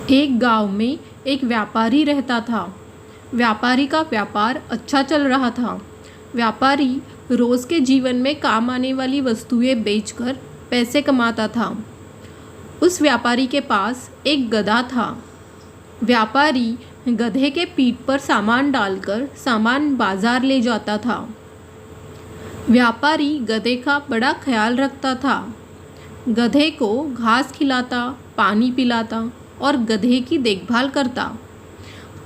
एक गांव में एक व्यापारी रहता था। व्यापारी का व्यापार अच्छा चल रहा था। व्यापारी रोज़ के जीवन में काम आने वाली वस्तुएं बेचकर पैसे कमाता था। उस व्यापारी के पास एक गधा था। व्यापारी गधे के पीठ पर सामान डालकर सामान बाजार ले जाता था। व्यापारी गधे का बड़ा ख्याल रखता था। गधे को घास खिलाता, पानी पिलाता और गधे की देखभाल करता।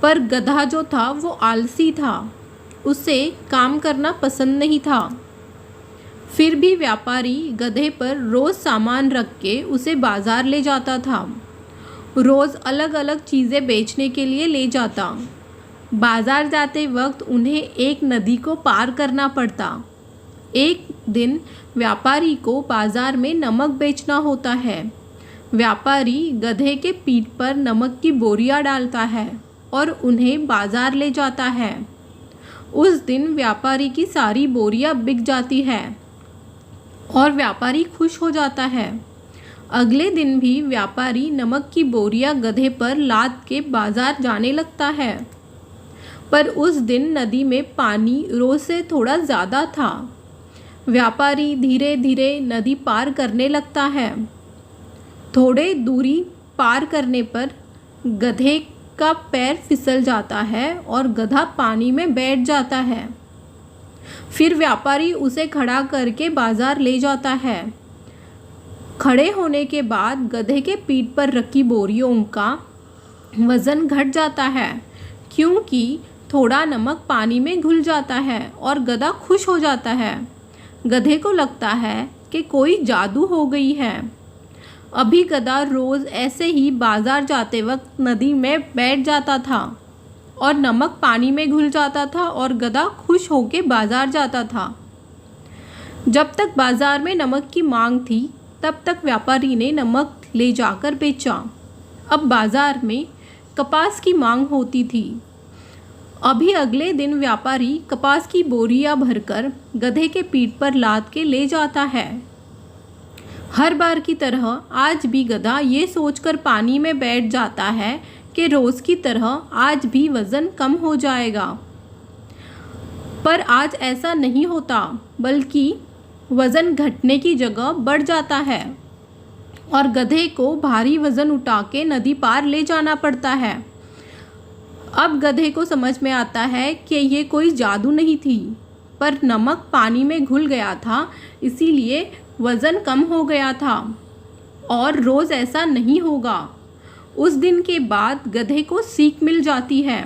पर गधा जो था वो आलसी था। उसे काम करना पसंद नहीं था। फिर भी व्यापारी गधे पर रोज़ सामान रख के उसे बाज़ार ले जाता था। रोज़ अलग अलग चीज़ें बेचने के लिए ले जाता। बाज़ार जाते वक्त उन्हें एक नदी को पार करना पड़ता। एक दिन व्यापारी को बाज़ार में नमक बेचना होता है। व्यापारी गधे के पीठ पर नमक की बोरियां डालता है और उन्हें बाज़ार ले जाता है। उस दिन व्यापारी की सारी बोरियां बिक जाती है और व्यापारी खुश हो जाता है। अगले दिन भी व्यापारी नमक की बोरियां गधे पर लाद के बाज़ार जाने लगता है। पर उस दिन नदी में पानी रोज़ से थोड़ा ज़्यादा था। व्यापारी धीरे धीरे नदी पार करने लगता है। थोड़े दूरी पार करने पर गधे का पैर फिसल जाता है और गधा पानी में बैठ जाता है। फिर व्यापारी उसे खड़ा करके बाज़ार ले जाता है। खड़े होने के बाद गधे के पीठ पर रखी बोरियों का वज़न घट जाता है, क्योंकि थोड़ा नमक पानी में घुल जाता है और गधा खुश हो जाता है। गधे को लगता है कि कोई जादू हो गई है। अभी गधा रोज़ ऐसे ही बाज़ार जाते वक्त नदी में बैठ जाता था और नमक पानी में घुल जाता था और गधा खुश होकर बाज़ार जाता था। जब तक बाज़ार में नमक की मांग थी तब तक व्यापारी ने नमक ले जाकर बेचा। अब बाज़ार में कपास की मांग होती थी। अभी अगले दिन व्यापारी कपास की बोरियां भरकर गधे के पीठ पर लाद के ले जाता है। हर बार की तरह आज भी गधा ये सोचकर पानी में बैठ जाता है कि रोज़ की तरह आज भी वज़न कम हो जाएगा। पर आज ऐसा नहीं होता, बल्कि वज़न घटने की जगह बढ़ जाता है और गधे को भारी वज़न उठा के नदी पार ले जाना पड़ता है। अब गधे को समझ में आता है कि ये कोई जादू नहीं थी, पर नमक पानी में घुल गया था, इसीलिए वज़न कम हो गया था और रोज़ ऐसा नहीं होगा। उस दिन के बाद गधे को सीख मिल जाती है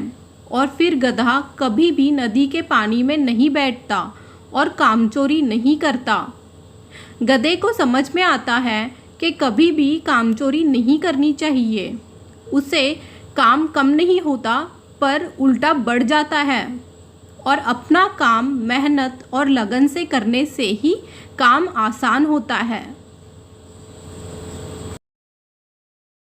और फिर गधा कभी भी नदी के पानी में नहीं बैठता और कामचोरी नहीं करता। गधे को समझ में आता है कि कभी भी कामचोरी नहीं करनी चाहिए। उसे काम कम नहीं होता पर उल्टा बढ़ जाता है और अपना काम मेहनत और लगन से करने से ही काम आसान होता है।